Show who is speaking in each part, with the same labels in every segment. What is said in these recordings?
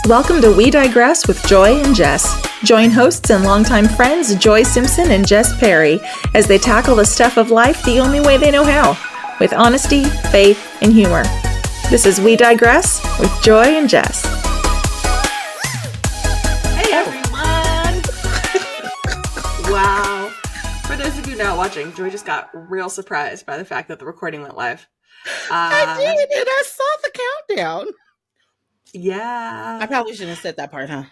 Speaker 1: Welcome to We Digress with Joy and Jess. Join hosts and longtime friends Joy Simpson and Jess Perry as they tackle the stuff of life the only way they know how, with honesty, faith, and humor. This is We Digress with Joy and Jess.
Speaker 2: Hey everyone! Wow. For those of you now watching, Joy just got real surprised by the fact that the recording went live.
Speaker 3: I did, and I saw the countdown.
Speaker 2: Yeah.
Speaker 3: I probably shouldn't have said that part, huh?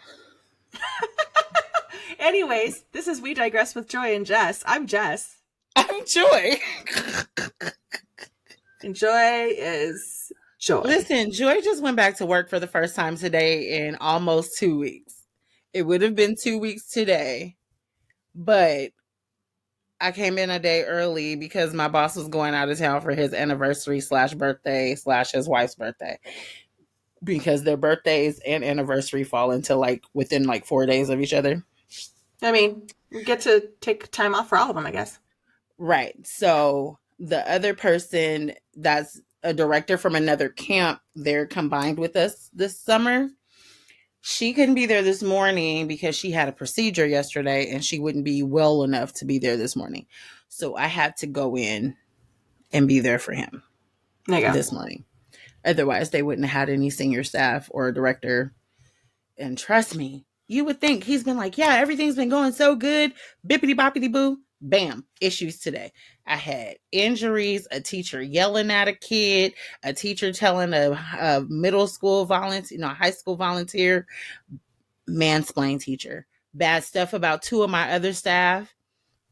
Speaker 2: Anyways, this is We Digress with Joy and Jess. I'm Jess.
Speaker 3: I'm Joy.
Speaker 2: And Joy is Joy.
Speaker 3: Listen, Joy just went back to work for the first time today in almost 2 weeks. It would have been 2 weeks today, but I came in a day early because my boss was going out of town for his anniversary / birthday / his wife's birthday. Because their birthdays and anniversary fall into within 4 days of each other.
Speaker 2: I mean, we get to take time off for all of them, I guess.
Speaker 3: Right. So the other person that's a director from another camp, they're combined with us this summer. She couldn't be there this morning because she had a procedure yesterday and she wouldn't be well enough to be there this morning. So I had to go in and be there for him this morning. Otherwise, they wouldn't have had any senior staff or a director. And trust me, you would think he's been like, yeah, everything's been going so good. Bippity boppity boo. Bam. Issues today. I had injuries, a teacher yelling at a kid, a teacher telling a middle school volunteer, high school volunteer, mansplain teacher. Bad stuff about two of my other staff.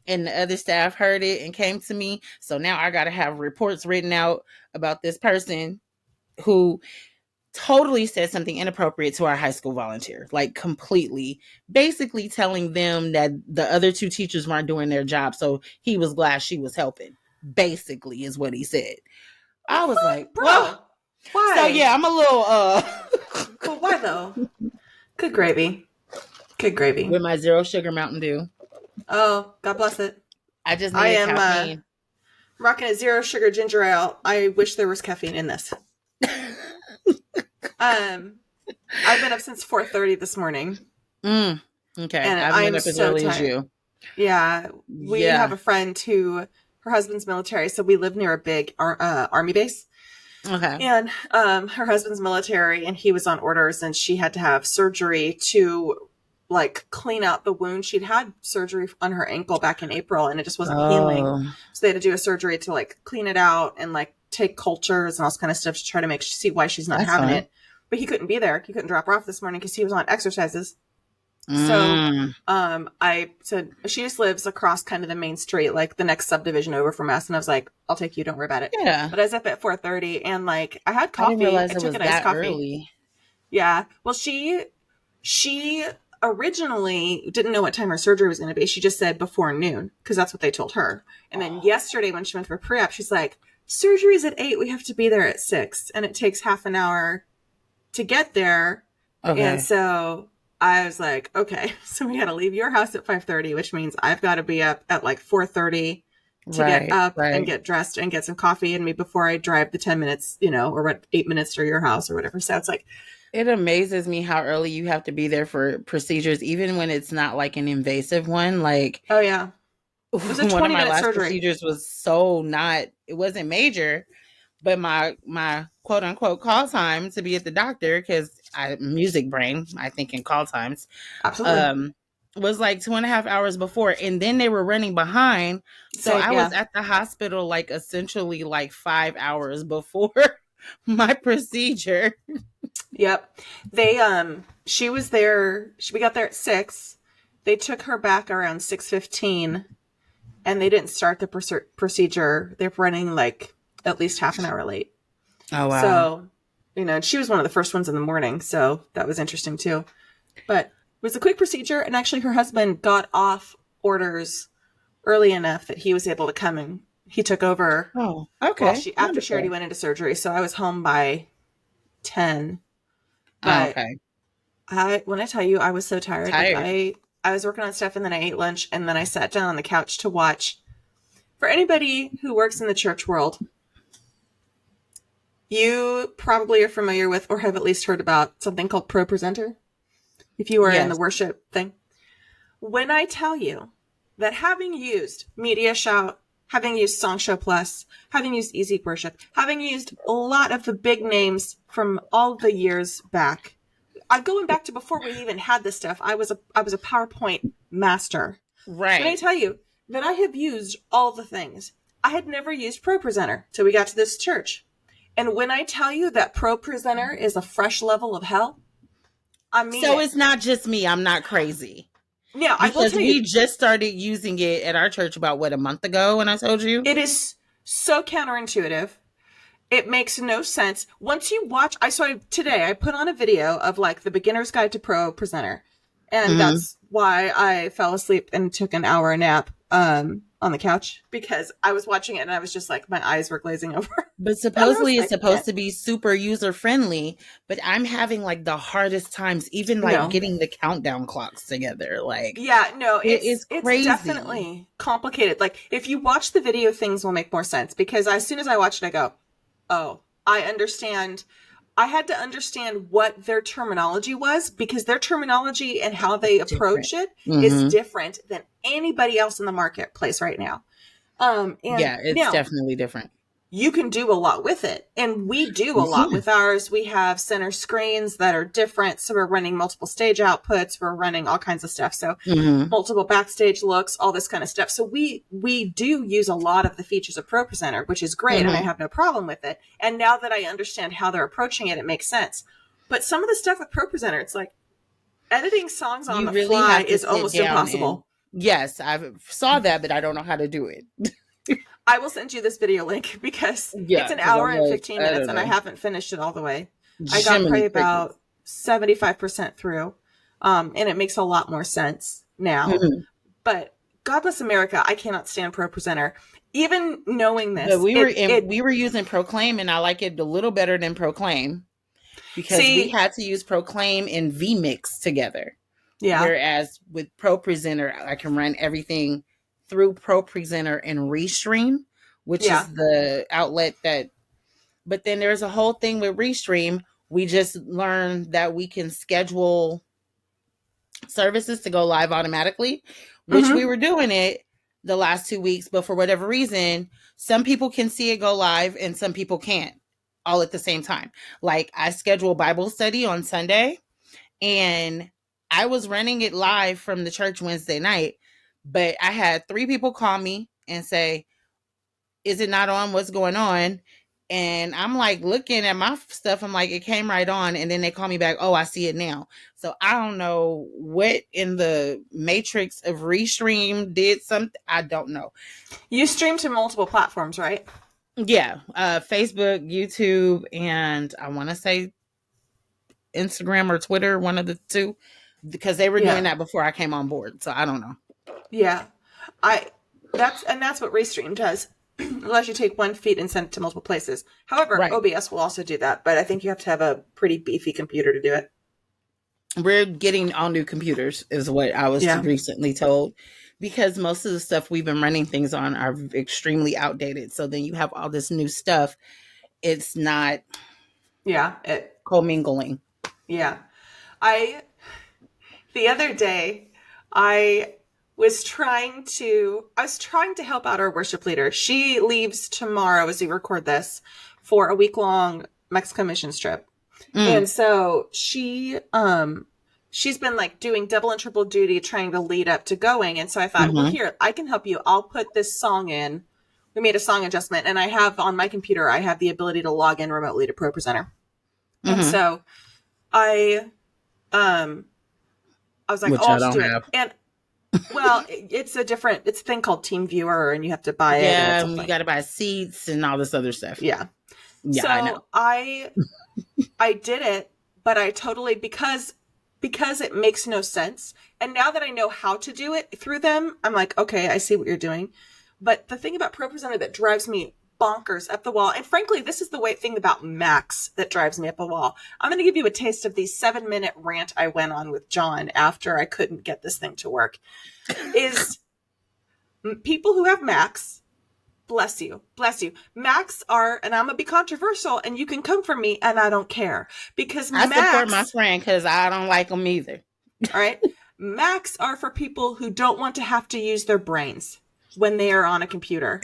Speaker 3: And the other staff heard it and came to me. So now I got to have reports written out about this person who totally said something inappropriate to our high school volunteer, completely, basically telling them that the other two teachers weren't doing their job. So he was glad she was helping, basically is what he said. I was like,
Speaker 2: bro,
Speaker 3: well,
Speaker 2: why?
Speaker 3: So yeah, I'm a little,
Speaker 2: But why though? Good gravy. Good gravy.
Speaker 3: With my 0 sugar Mountain Dew.
Speaker 2: Oh, God bless it.
Speaker 3: I just need caffeine.
Speaker 2: Rocking a 0 sugar ginger ale. I wish there was caffeine in this. I've been up since 4:30 this morning.
Speaker 3: Okay.
Speaker 2: And
Speaker 3: I've been up as early as you.
Speaker 2: Yeah. We have a friend who, her husband's military, so we live near a big army base.
Speaker 3: Okay.
Speaker 2: And her husband's military, and he was on orders, and she had to have surgery to clean out the wound. She'd had surgery on her ankle back in April, and it just wasn't healing. So they had to do a surgery to clean it out and take cultures and all this kind of stuff to try to see why she's not having it. But he couldn't be there. He couldn't drop her off this morning because he was on exercises. So I said, she just lives across kind of the main street, the next subdivision over from us. And I was like, I'll take you. Don't worry about it.
Speaker 3: Yeah.
Speaker 2: But I was up at 4:30 and I had coffee.
Speaker 3: I didn't realize
Speaker 2: I
Speaker 3: it
Speaker 2: took
Speaker 3: was
Speaker 2: a nice
Speaker 3: that
Speaker 2: coffee.
Speaker 3: early.
Speaker 2: Yeah. Well, she originally didn't know what time her surgery was going to be. She just said before noon because that's what they told her. And then yesterday when she went for pre-op, she's like, surgery's at 8. We have to be there at 6. And it takes half an hour to get there. Okay. And so I was like, okay, so we got to leave your house at 5:30, which means I've got to be up at 4:30 to get up and get dressed and get some coffee in me before I drive the 10 minutes, or 8 minutes to your house or whatever. So it's
Speaker 3: it amazes me how early you have to be there for procedures, even when it's not an invasive one.
Speaker 2: Oh yeah. It was a 20-minute
Speaker 3: one of my last
Speaker 2: surgery.
Speaker 3: Procedures was it wasn't major, but my quote unquote call time to be at the doctor, because I music brain, I think in call times,
Speaker 2: absolutely,
Speaker 3: was 2.5 hours before, and then they were running behind, so I was at the hospital essentially 5 hours before my procedure.
Speaker 2: Yep. They she was there. We got there at 6. They took her back around 6:15. And they didn't start the procedure. They're running at least half an hour late.
Speaker 3: Oh, wow.
Speaker 2: So, she was one of the first ones in the morning. So that was interesting too. But it was a quick procedure. And actually her husband got off orders early enough that he was able to come and he took over.
Speaker 3: Oh, okay.
Speaker 2: After she already went into surgery. So I was home by 10. But when I tell you, I was so tired. I was working on stuff and then I ate lunch and then I sat down on the couch to watch. For anybody who works in the church world, You probably are familiar with or have at least heard about something called Pro Presenter, if you are in the
Speaker 3: Yes.
Speaker 2: worship thing. When I tell you that having used Media Shout, having used Song Show Plus, having used Easy Worship, having used a lot of the big names from all the years back, I'm going back to before we even had this stuff. I was a PowerPoint master.
Speaker 3: Right.
Speaker 2: When I tell you that I have used all the things, I had never used Pro Presenter till we got to this church. And when I tell you that Pro Presenter is a fresh level of hell, I mean
Speaker 3: So
Speaker 2: it.
Speaker 3: it's not just me. I'm not crazy.
Speaker 2: Now, I will
Speaker 3: Because
Speaker 2: tell
Speaker 3: we
Speaker 2: you,
Speaker 3: just started using it at our church about, a month ago when I told you?
Speaker 2: it is so counterintuitive. It makes no sense. Once you watch, today I put on a video of like the beginner's guide to Pro Presenter. And that's why I fell asleep and took an hour nap on the couch, because I was watching it and I was just like, my eyes were glazing over.
Speaker 3: But supposedly it's supposed to be super user friendly, but I'm having like the hardest times even like getting the countdown clocks together. Like,
Speaker 2: yeah, no,
Speaker 3: it's crazy.
Speaker 2: It's definitely complicated. Like if you watch the video, things will make more sense, because as soon as I watched it, I go, oh, I understand. I had to understand what their terminology was, because their terminology and how they approach it is different than anybody else in the marketplace right now. And
Speaker 3: yeah, it's definitely different.
Speaker 2: You can do a lot with it. And we do a lot with ours. We have center screens that are different. So we're running multiple stage outputs. We're running all kinds of stuff. So multiple backstage looks, all this kind of stuff. So we do use a lot of the features of Pro Presenter, which is great. And I have no problem with it. And now that I understand how they're approaching it, it makes sense. But some of the stuff with Pro Presenter, it's like editing songs on the fly is almost impossible.
Speaker 3: Yes, I saw that, but I don't know how to do it.
Speaker 2: I will send you this video link, because it's an hour and 15 minutes and I haven't finished it all the way. I got probably about 75% through. And it makes a lot more sense now. But God bless America, I cannot stand Pro Presenter. Even knowing this.
Speaker 3: But we were using Proclaim, and I like it a little better than Proclaim, because we had to use Proclaim and vMix together. Yeah. Whereas with Pro Presenter, I can run everything through Pro Presenter and Restream, which is the outlet that, but then there's a whole thing with Restream. We just learned that we can schedule services to go live automatically, which we were doing it the last 2 weeks, but for whatever reason, some people can see it go live and some people can't all at the same time. Like I schedule Bible study on Sunday, and I was running it live from the church Wednesday night, but I had 3 people call me and say, is it not on? What's going on? And I'm like looking at my stuff. I'm like, it came right on. And then they call me back. Oh, I see it now. So I don't know what in the matrix of Restream did something. I don't know.
Speaker 2: You stream to multiple platforms, right?
Speaker 3: Yeah. Facebook, YouTube, and I want to say Instagram or Twitter, one of the two, because they were doing that before I came on board. So I don't know.
Speaker 2: Yeah. That's what Restream does. It allows you to take one feed and send it to multiple places. However, OBS will also do that, but I think you have to have a pretty beefy computer to do it.
Speaker 3: We're getting all new computers, is what I was recently told, because most of the stuff we've been running things on are extremely outdated. So then you have all this new stuff. It's not commingling.
Speaker 2: Yeah. The other day, I was trying to help out our worship leader. She leaves tomorrow as we record this for a week-long Mexico missions trip. And so she's been like doing double and triple duty trying to lead up to going. And so I thought, well, here, I can help you. I'll put this song in. We made a song adjustment, and I have on my computer, I have the ability to log in remotely to Pro Presenter. And so I was like,
Speaker 3: I'll just do it.
Speaker 2: And well, it's a thing called Team Viewer, and you have to buy it.
Speaker 3: Yeah, you got to buy seats and all this other stuff.
Speaker 2: Yeah. So
Speaker 3: I know.
Speaker 2: I did it, but I totally, because it makes no sense. And now that I know how to do it through them, I'm like, okay, I see what you're doing. But the thing about Pro Presenter that drives me bonkers up the wall, and frankly, this is the thing about Macs that drives me up a wall. I'm going to give you a taste of the 7-minute rant I went on with John after I couldn't get this thing to work. Is people who have Macs Bless you. Bless you. Macs are, and I'm going to be controversial, and you can come for me, and I don't care. Because
Speaker 3: I
Speaker 2: Macs,
Speaker 3: support my friend because I don't like them either.
Speaker 2: all right? Macs are for people who don't want to have to use their brains when they are on a computer.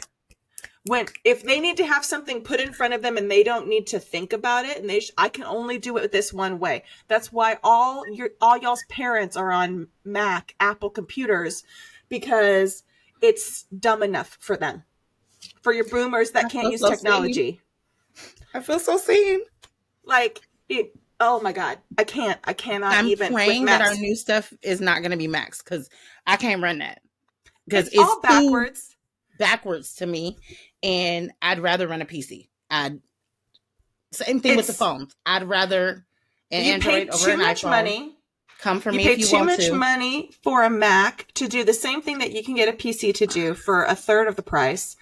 Speaker 2: If they need to have something put in front of them and they don't need to think about it, and I can only do it this one way. That's why all y'all's parents are on Mac, Apple computers, because it's dumb enough for them. For your boomers that can't use technology.
Speaker 3: I feel so seen.
Speaker 2: Like, oh my God. I cannot
Speaker 3: I'm
Speaker 2: even.
Speaker 3: I'm praying that our new stuff is not going to be Macs because I can't run that. Because it's
Speaker 2: all backwards.
Speaker 3: Backwards to me. And I'd rather run a PC. Same thing with the phones. I'd rather an Android over an iPhone.
Speaker 2: Money.
Speaker 3: Come for me if you want to.
Speaker 2: You pay too much money for a Mac to do the same thing that you can get a PC to do for a third of the price.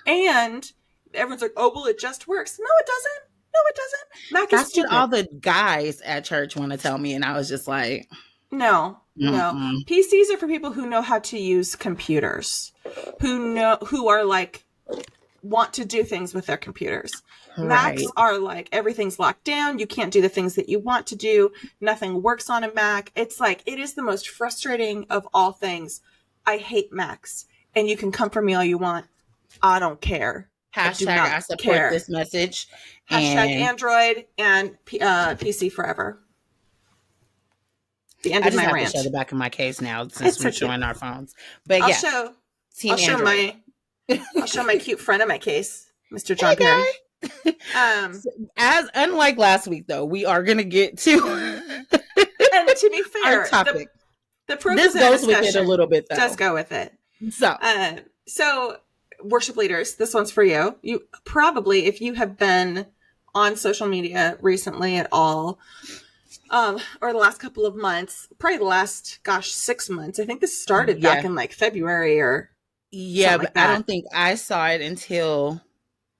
Speaker 2: And everyone's like, oh, well, it just works. No, it doesn't. No, it doesn't. Mac is stupid.
Speaker 3: That's what all the guys at church want to tell me. And I was just like,
Speaker 2: no. PCs are for people who know how to use computers, who are like, want to do things with their computers.
Speaker 3: Right.
Speaker 2: Macs are like, everything's locked down. You can't do the things that you want to do. Nothing works on a Mac. It's like, it is the most frustrating of all things. I hate Macs. And you can come for me all you want. I don't care.
Speaker 3: Hashtag I support this message.
Speaker 2: Hashtag Android and PC forever. The end of my rant.
Speaker 3: I just have to show the back of my case now since we're showing our phones. But I'll
Speaker 2: show my cute friend of my case, Mr. John Perry.
Speaker 3: As unlike last week, though, we are going to get to
Speaker 2: and to be fair,
Speaker 3: our topic.
Speaker 2: The proof
Speaker 3: this goes with it a little bit, though.
Speaker 2: Does go with it.
Speaker 3: So
Speaker 2: worship leaders, this one's for you. You probably, if you have been on social media recently at all, or the last couple of months, probably the last 6 months. I think this started back in like February or
Speaker 3: but I don't think I saw it until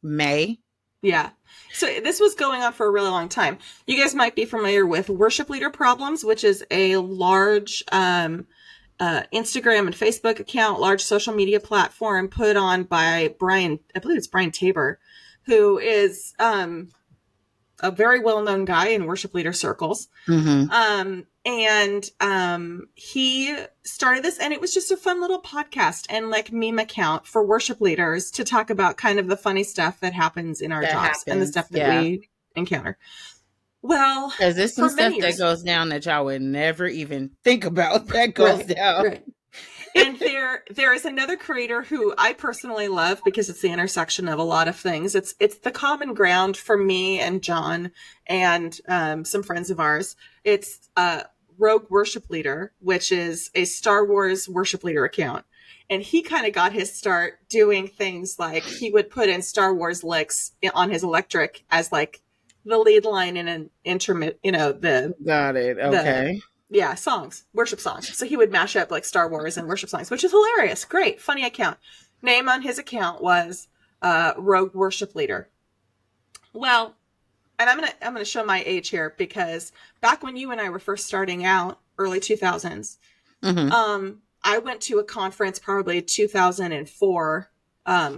Speaker 3: May.
Speaker 2: Yeah. So this was going on for a really long time. You guys might be familiar with Worship Leader Problems, which is a large Instagram and Facebook account, large social media platform put on by Brian, I believe it's Brian Tabor, who is a very well-known guy in worship leader circles.
Speaker 3: Mm-hmm.
Speaker 2: He started this, and it was just a fun little podcast and like meme account for worship leaders to talk about kind of the funny stuff that happens in our jobs and the stuff that we encounter. Well,
Speaker 3: because there's some stuff that goes down that y'all would never even think about that goes down.
Speaker 2: Right. And there is another creator who I personally love because it's the intersection of a lot of things. It's the common ground for me and John and some friends of ours. It's Rogue Worship Leader, which is a Star Wars worship leader account. And he kind of got his start doing things like he would put in Star Wars licks on his electric as like the lead line in an intermit,
Speaker 3: Got it. Okay.
Speaker 2: Songs, worship songs. So he would mash up like Star Wars and worship songs, which is hilarious. Great, funny account. Name on his account was Rogue Worship Leader. Well, and I'm gonna show my age here because back when you and I were first starting out, early 2000s, I went to a conference probably 2004,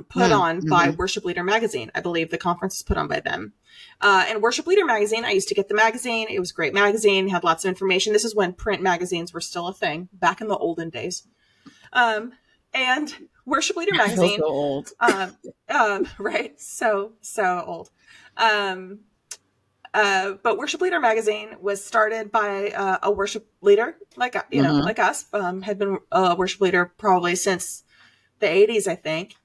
Speaker 2: put on by Worship Leader Magazine. I believe the conference was put on by them. And Worship Leader Magazine, I used to get the magazine. It was a great magazine, had lots of information. This is when print magazines were still a thing, back in the olden days. And Worship Leader Magazine.
Speaker 3: So old.
Speaker 2: Right. So old. But Worship Leader Magazine was started by a worship leader like us, had been a worship leader probably since the 80s, I think.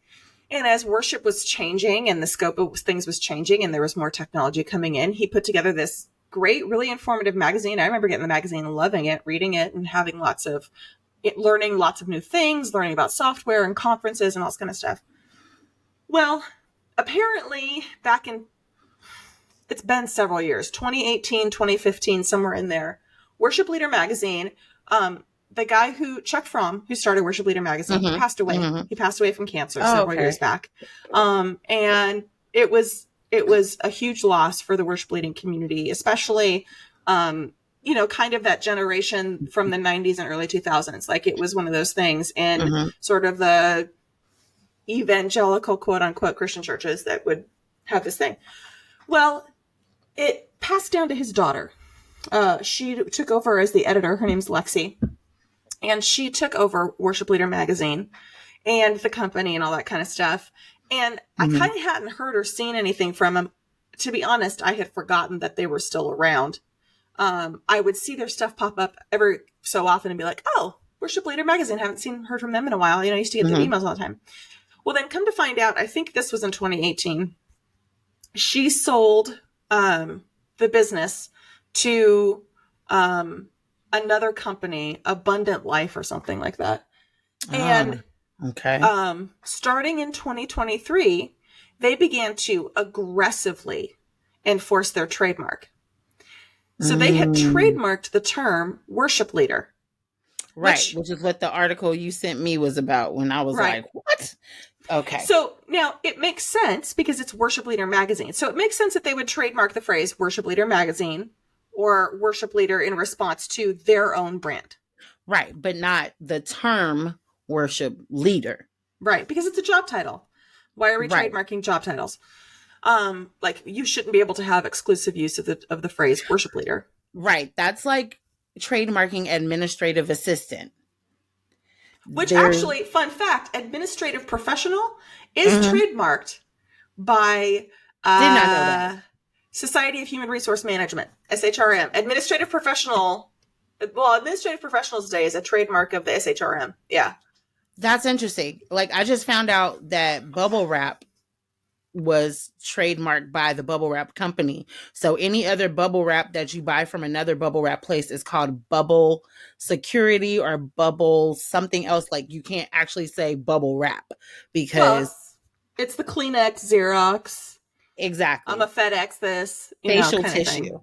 Speaker 2: And as worship was changing and the scope of things was changing and there was more technology coming in, he put together this great, really informative magazine. I remember getting the magazine, loving it, reading it, and having learning lots of new things, learning about software and conferences and all this kind of stuff. Well, apparently it's been several years, 2018, 2015, somewhere in there, Worship Leader Magazine, the guy Chuck Fromm, who started Worship Leader Magazine, passed away. He passed away from cancer several years back. And it was a huge loss for the worship leading community, especially, kind of that generation from the 90s and early 2000s. Like it was one of those things. And sort of the evangelical, quote unquote, Christian churches that would have this thing. Well, it passed down to his daughter. She took over as the editor. Her name's Lexi. And she took over Worship Leader magazine and the company and all that kind of stuff. And I kind of hadn't heard or seen anything from them. To be honest, I had forgotten that they were still around. I would see their stuff pop up every so often and be like, oh, Worship Leader magazine. Haven't heard from them in a while. I used to get the emails all the time. Well, then come to find out, I think this was in 2018. She sold the business to another company, Abundant Life or something like that. And
Speaker 3: okay.
Speaker 2: Starting in 2023, they began to aggressively enforce their trademark. So they had trademarked the term worship leader.
Speaker 3: Right, which is what the article you sent me was about when I was like, what? Okay.
Speaker 2: So now it makes sense because it's Worship Leader magazine. So it makes sense that they would trademark the phrase Worship Leader magazine or worship leader in response to their own brand.
Speaker 3: Right, but not the term worship leader.
Speaker 2: Right, because it's a job title. Why are we trademarking job titles? Like you shouldn't be able to have exclusive use of the phrase worship leader.
Speaker 3: Right, that's like trademarking administrative assistant.
Speaker 2: Which actually, fun fact, administrative professional is trademarked by
Speaker 3: did not know that.
Speaker 2: Society of Human Resource Management, SHRM. Administrative professionals day is a trademark of the SHRM. Yeah.
Speaker 3: That's interesting. Like I just found out that bubble wrap was trademarked by the bubble wrap company. So any other bubble wrap that you buy from another bubble wrap place is called bubble security or bubble something else. Like you can't actually say bubble wrap because
Speaker 2: it's the Kleenex, Xerox.
Speaker 3: Exactly.
Speaker 2: I'm a FedEx this
Speaker 3: facial tissue.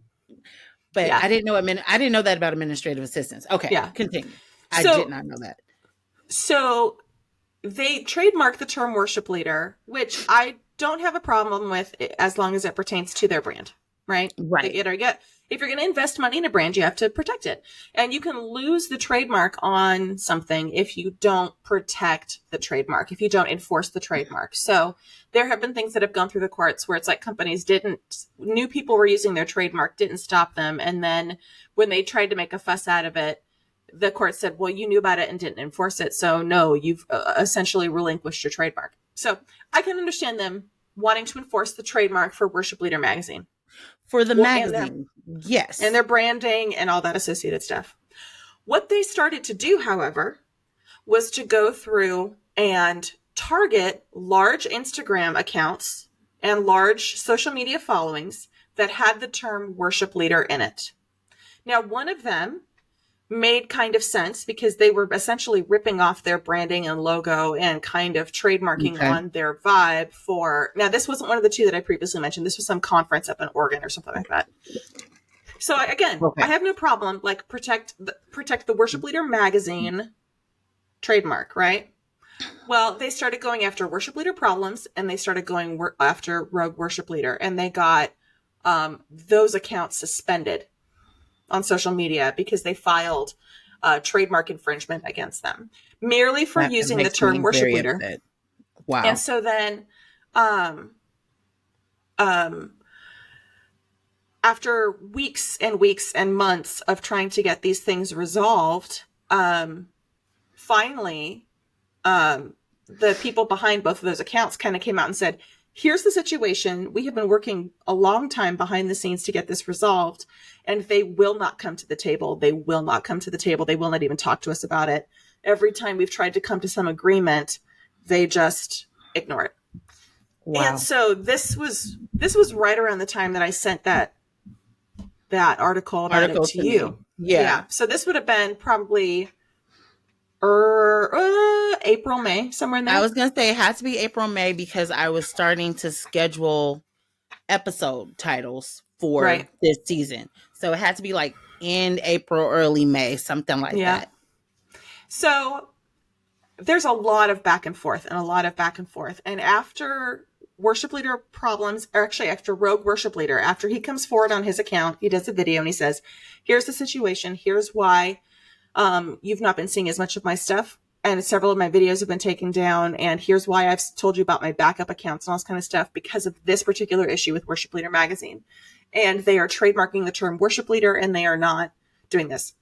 Speaker 3: But yeah. I didn't know that about administrative assistants. Okay. Yeah. Continue. I did not know that.
Speaker 2: So they trademarked the term worship leader, which I don't have a problem with as long as it pertains to their brand, right?
Speaker 3: Right.
Speaker 2: If you're going to invest money in a brand, you have to protect it. And you can lose the trademark on something if you don't protect the trademark, if you don't enforce the trademark. So there have been things that have gone through the courts where it's like companies knew people were using their trademark, didn't stop them. And then when they tried to make a fuss out of it, the court said, well, you knew about it and didn't enforce it. So no, you've essentially relinquished your trademark. So I can understand them wanting to enforce the trademark for Worship Leader magazine.
Speaker 3: For the magazine, yes.
Speaker 2: And their branding and all that associated stuff. What they started to do, however, was to go through and target large Instagram accounts and large social media followings that had the term worship leader in it. Now, one of them made kind of sense because they were essentially ripping off their branding and logo and kind of trademarking on their vibe for, now this wasn't one of the two that I previously mentioned. This was some conference up in Oregon or something like that. So again, I have no problem, like protect the Worship Leader magazine trademark, right? Well, they started going after Worship Leader problems and they started going after Rogue Worship Leader, and they got those accounts suspended on social media because they filed trademark infringement against them merely for using the term worship leader.
Speaker 3: Upset. Wow.
Speaker 2: And so then, after weeks and weeks and months of trying to get these things resolved, finally, the people behind both of those accounts kind of came out and said, here's the situation. We have been working a long time behind the scenes to get this resolved, and they will not come to the table. They will not come to the table. They will not even talk to us about it. Every time we've tried to come to some agreement, they just ignore it. Wow. And so this was right around the time that I sent that article about it to you. Yeah. So this would have been probably April, May, somewhere in there.
Speaker 3: I was going to say it had to be April, May because I was starting to schedule episode titles for this season. So it had to be like in April, early May, something like that.
Speaker 2: So there's a lot of back and forth. And after Worship Leader problems, or actually after Rogue Worship Leader, after he comes forward on his account, he does a video and he says, here's the situation. Here's why you've not been seeing as much of my stuff. and several of my videos have been taken down. And here's why I've told you about my backup accounts and all this kind of stuff, because of this particular issue with Worship Leader Magazine. And they are trademarking the term worship leader, and they are not doing this.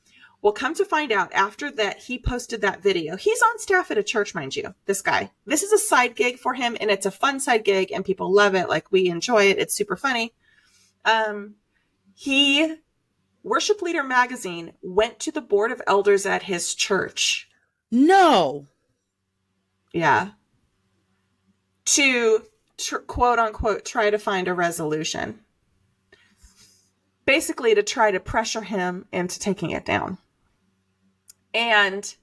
Speaker 2: Well, come to find out, after that, he posted that video. He's on staff at a church, mind you, this guy. This is a side gig for him, and it's a fun side gig, and people love it. Like, we enjoy it. It's super funny. Worship Leader Magazine went to the board of elders at his church.
Speaker 3: No.
Speaker 2: Yeah. To quote unquote, try to find a resolution. Basically, to try to pressure him into taking it down. And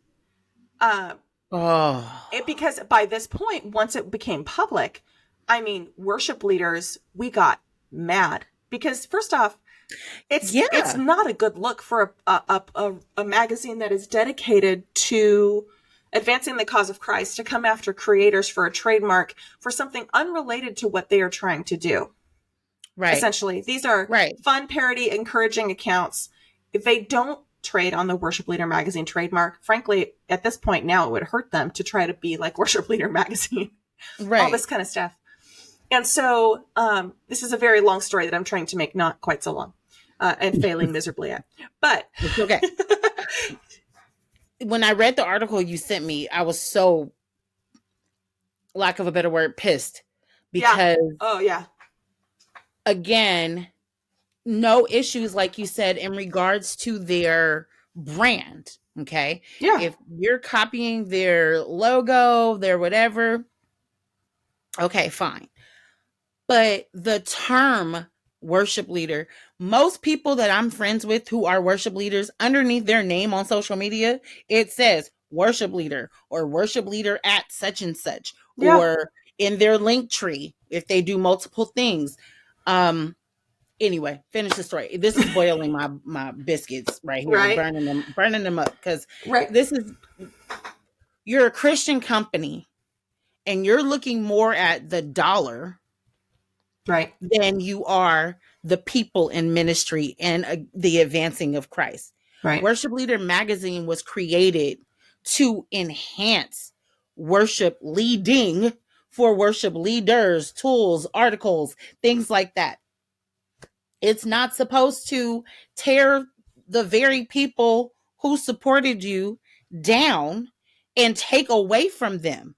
Speaker 2: because by this point, once it became public, I mean, worship leaders, we got mad. Because first off, it's not a good look for a magazine that is dedicated to advancing the cause of Christ to come after creators for a trademark for something unrelated to what they are trying to do.
Speaker 3: Right.
Speaker 2: Essentially, these are fun, parody, encouraging accounts. If they don't trade on the Worship Leader Magazine trademark, frankly, at this point now, it would hurt them to try to be like Worship Leader Magazine. Right. All this kind of stuff. And so this is a very long story that I'm trying to make not quite so long and failing miserably at. But
Speaker 3: it's okay. When I read the article you sent me, I was so, lack of a better word, pissed. Because, again, no issues, like you said, in regards to their brand. Okay?
Speaker 2: Yeah.
Speaker 3: If you're copying their logo, their whatever, okay, fine. But the term worship leader, most people that I'm friends with who are worship leaders, underneath their name on social media, it says worship leader or worship leader at such and such, or in their link tree if they do multiple things. Anyway, finish the story. This is boiling my biscuits right here, burning them up, because this is, you're a Christian company and you're looking more at the dollar than you are the people in ministry and the advancing of Christ. Right. Worship Leader Magazine was created to enhance worship leading for worship leaders, tools, articles, things like that. It's not supposed to tear the very people who supported you down and take away from them.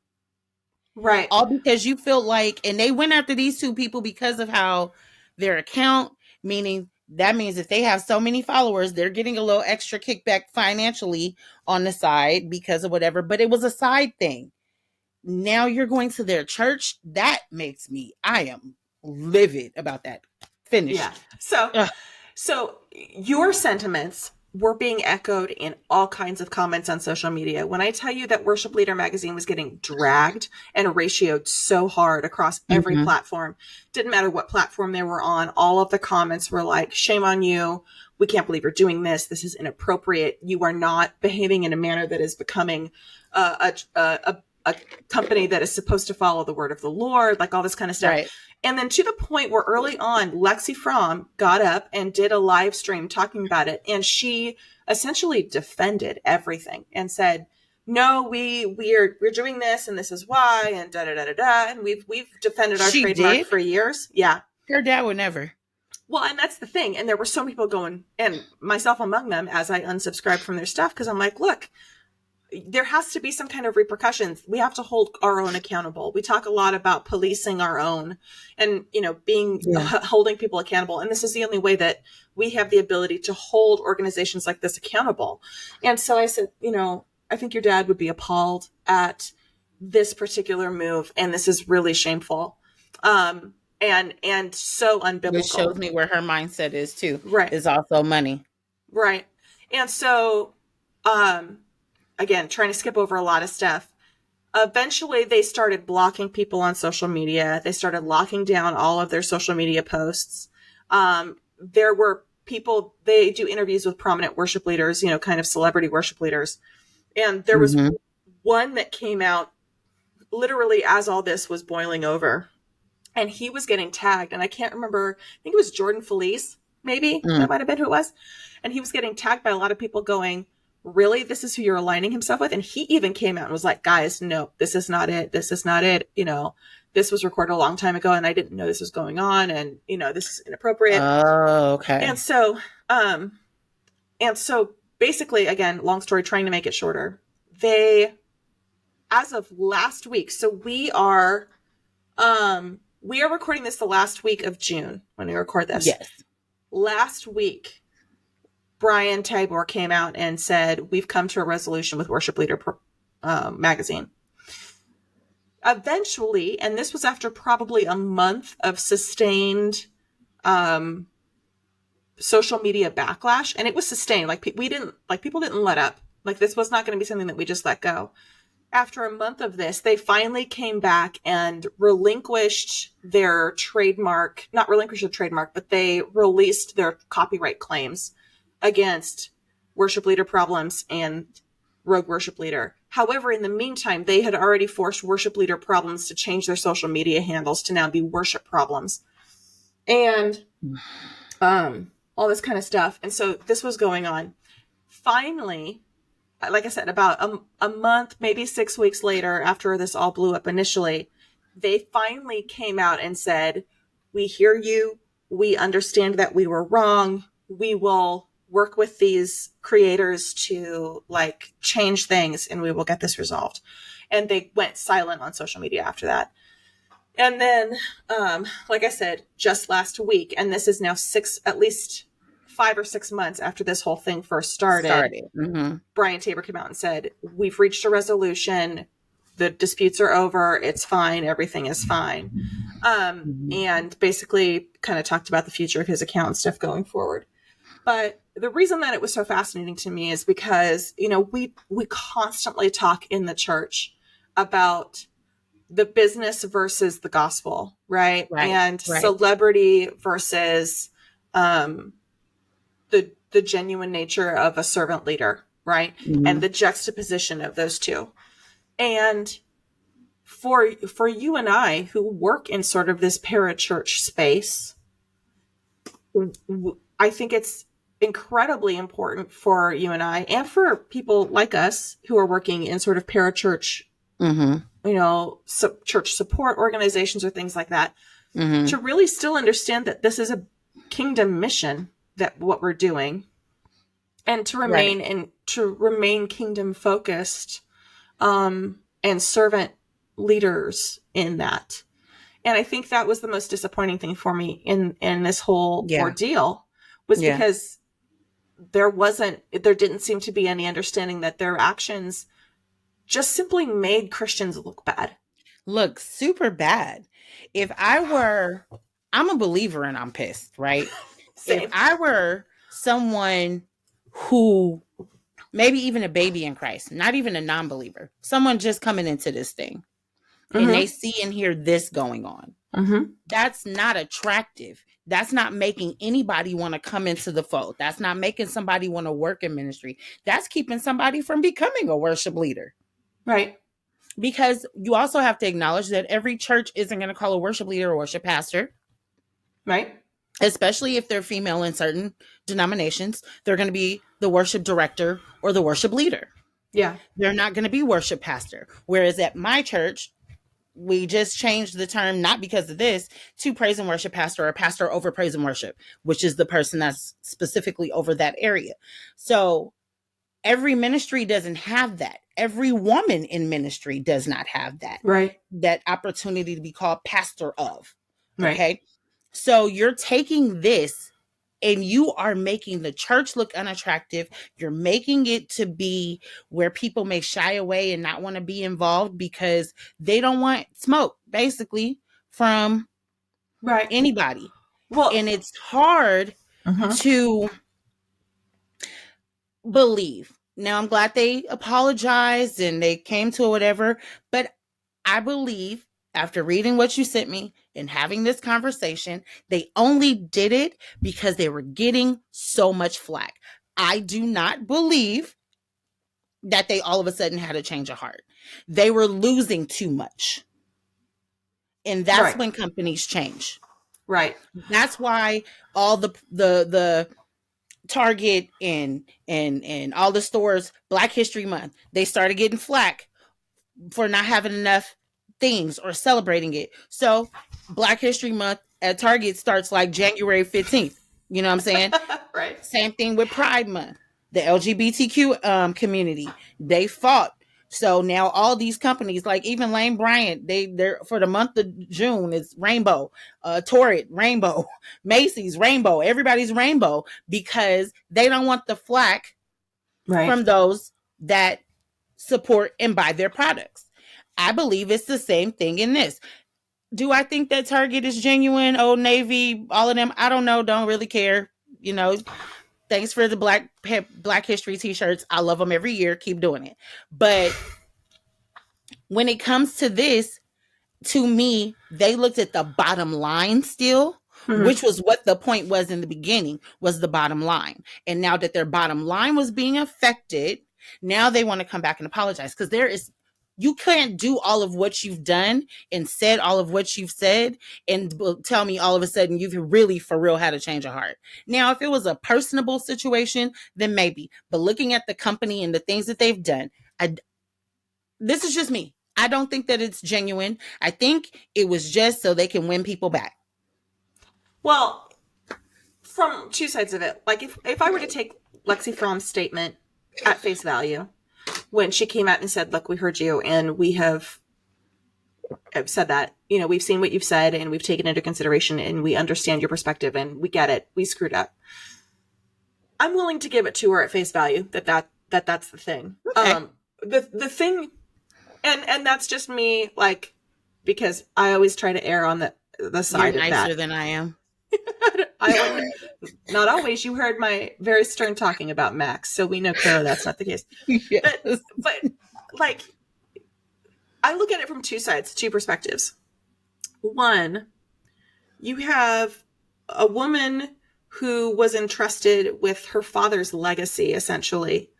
Speaker 2: Right.
Speaker 3: All because you feel like, and they went after these two people because of how their account, meaning that means if they have so many followers, they're getting a little extra kickback financially on the side because of whatever, but it was a side thing. Now you're going to their church. That makes me, I am livid about that. Finish.
Speaker 2: Yeah. So your sentiments were being echoed in all kinds of comments on social media. When I tell you that Worship Leader Magazine was getting dragged and ratioed so hard across every platform, didn't matter what platform they were on, all of the comments were like, shame on you. We can't believe you're doing this. This is inappropriate. You are not behaving in a manner that is becoming a company that is supposed to follow the word of the Lord, like all this kind of stuff. Right. And then to the point where early on, Lexi Fromm got up and did a live stream talking about it. And she essentially defended everything and said, no, we're doing this and this is why, and da-da-da-da-da. And we've defended our trademark for years. Yeah.
Speaker 3: Her dad would never.
Speaker 2: Well, and that's the thing. And there were so many people going, and myself among them, as I unsubscribed from their stuff, because I'm like, look, there has to be some kind of repercussions. We have to hold our own accountable. We talk a lot about policing our own and, being holding people accountable. And this is the only way that we have the ability to hold organizations like this accountable. And so I said, I think your dad would be appalled at this particular move. And this is really shameful. And so unbiblical.
Speaker 3: Which shows me where her mindset is too.
Speaker 2: Right.
Speaker 3: Is also money.
Speaker 2: Right. And so, again, trying to skip over a lot of stuff. Eventually, they started blocking people on social media. They started locking down all of their social media posts. There were people, they do interviews with prominent worship leaders, kind of celebrity worship leaders. And there was one that came out literally as all this was boiling over. And he was getting tagged. And I can't remember, I think it was Jordan Felice, maybe. That might have been who it was. And he was getting tagged by a lot of people going, really, this is who you're aligning himself with? And he even came out and was like, guys, no, this is not it. This is not it. You know, this was recorded a long time ago and I didn't know this was going on. And, you know, this is inappropriate.
Speaker 3: Oh, okay.
Speaker 2: And so basically, again, long story, trying to make it shorter, they, as of last week, so we are recording this the last week of June when we record this.
Speaker 3: Yes.
Speaker 2: Last week, Brian Tabor came out and said, we've come to a resolution with Worship Leader magazine. Eventually, and this was after probably a month of sustained social media backlash, and it was sustained. Like people didn't let up. Like this was not going to be something that we just let go. After a month of this, they finally came back and relinquished their trademark, not relinquished the trademark, but they released their copyright claims against Worship Leader Problems and Rogue Worship Leader. However, in the meantime, they had already forced Worship Leader Problems to change their social media handles to now be Worship Problems. And all this kind of stuff. And so this was going on. Finally, like I said, about a month, maybe 6 weeks later, after this all blew up initially, they finally came out and said, we hear you. We understand that we were wrong. We will work with these creators to like change things and we will get this resolved. And they went silent on social media after that. And then, like I said, just last week, and this is now at least 5 or 6 months after this whole thing first started.
Speaker 3: Mm-hmm.
Speaker 2: Brian Tabor came out and said, we've reached a resolution. The disputes are over. It's fine. Everything is fine. And basically kind of talked about the future of his account and stuff going forward. But the reason that it was so fascinating to me is because, you know, we constantly talk in the church about the business versus the gospel, right? And celebrity versus the genuine nature of a servant leader, right? Mm-hmm. And the juxtaposition of those two. And for you and I who work in sort of this parachurch space, I think it's incredibly important for you and I, and for people like us who are working in sort of parachurch, you know, church support organizations or things like that, to really still understand that this is a kingdom mission, that what we're doing, and to remain kingdom focused, and servant leaders in that. And I think that was the most disappointing thing for me in this whole ordeal, was because there didn't seem to be any understanding that their actions just simply made Christians look bad.
Speaker 3: Look super bad. I'm a believer and I'm pissed, right? If I were someone who, maybe even a baby in Christ, not even a non-believer, someone just coming into this thing, and they see and hear this going on, that's not attractive. That's not making anybody want to come into the fold. That's not making somebody want to work in ministry. That's keeping somebody from becoming a worship leader.
Speaker 2: Right.
Speaker 3: Because you also have to acknowledge that every church isn't going to call a worship leader or worship pastor.
Speaker 2: Right.
Speaker 3: Especially if they're female in certain denominations, they're going to be the worship director or the worship leader.
Speaker 2: Yeah.
Speaker 3: They're not going to be worship pastor. Whereas at my church, we just changed the term, not because of this, to praise and worship pastor, or pastor over praise and worship, which is the person that's specifically over that area. So every ministry doesn't have that. Every woman in ministry does not have that.
Speaker 2: Right.
Speaker 3: That opportunity to be called pastor of.
Speaker 2: Right.
Speaker 3: Okay. So you're taking this and you are making the church look unattractive. You're making it to be where people may shy away and not want to be involved because they don't want smoke, basically, from anybody. Well, and it's hard to believe. Now, I'm glad they apologized and they came to whatever, but I believe, after reading what you sent me and having this conversation, they only did it because they were getting so much flack. I do not believe that they all of a sudden had a change of heart. They were losing too much. And that's when companies change.
Speaker 2: Right.
Speaker 3: That's why all the Target and all the stores, Black History Month, they started getting flack for not having enough things or celebrating it. So Black History Month at Target starts like January 15th. You know what I'm saying?
Speaker 2: Right.
Speaker 3: Same thing with Pride Month. The LGBTQ community, they fought. So now all these companies, like even Lane Bryant, they're for the month of June, it's rainbow. Torrid, rainbow. Macy's, rainbow. Everybody's rainbow because they don't want the flack
Speaker 2: Right.
Speaker 3: from those that support and buy their products. I believe it's the same thing in this. Do I think that Target is genuine? Old Navy, all of them? I don't know. Don't really care. You know, thanks for the Black History t-shirts. I love them every year. Keep doing it. But when it comes to this, to me, they looked at the bottom line still, which was what the point was in the beginning, was the bottom line. And now that their bottom line was being affected, now they want to come back and apologize because you can't do all of what you've done and said all of what you've said and tell me all of a sudden you've really for real had a change of heart. Now, if it was a personable situation, then maybe. But looking at the company and the things that they've done, this is just me. I don't think that it's genuine. I think it was just so they can win people back.
Speaker 2: Well, from two sides of it, like if I were to take Lexi Fromm's statement at face value, when she came out and said, look, we heard you and we have said that, you know, we've seen what you've said and we've taken into consideration and we understand your perspective and we get it. We screwed up. I'm willing to give it to her at face value that's the thing.
Speaker 3: Okay.
Speaker 2: The thing, and that's just me, like, because I always try to err on the side
Speaker 3: You're
Speaker 2: of
Speaker 3: nicer
Speaker 2: that.
Speaker 3: than I am.
Speaker 2: Not always. You heard my very stern talking about Max, so we know clearly that's not the case.
Speaker 3: Yes.
Speaker 2: But like, I look at it from two sides, two perspectives. One, you have a woman who was entrusted with her father's legacy, essentially,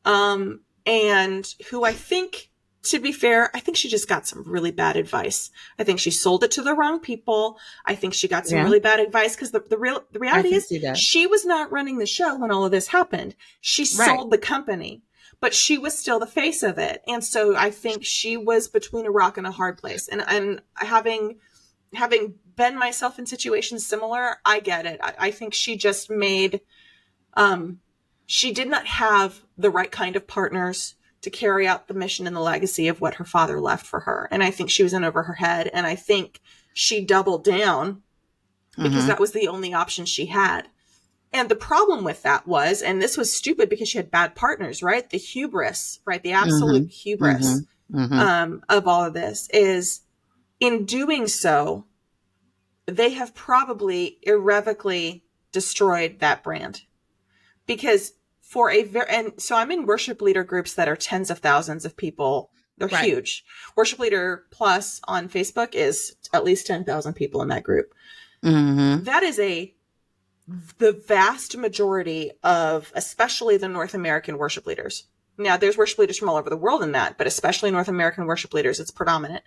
Speaker 2: and who I think, to be fair, I think she just got some really bad advice. I think she sold it to the wrong people. I think she got some really bad advice because the reality is she was not running the show when all of this happened. She sold the company, but she was still the face of it. And so I think she was between a rock and a hard place. And having been myself in situations similar, I get it. I think she just made, she did not have the right kind of partners to carry out the mission and the legacy of what her father left for her. And I think she was in over her head. And I think she doubled down because that was the only option she had. And the problem with that was, and this was stupid because she had bad partners, right? The hubris, right? The absolute hubris of all of this is, in doing so, they have probably irrevocably destroyed that brand. Because and so I'm in worship leader groups that are tens of thousands of people. They're huge. Worship Leader Plus on Facebook is at least 10,000 people in that group. That is the vast majority of, especially the North American worship leaders. Now, there's worship leaders from all over the world in that, but especially North American worship leaders, it's predominant.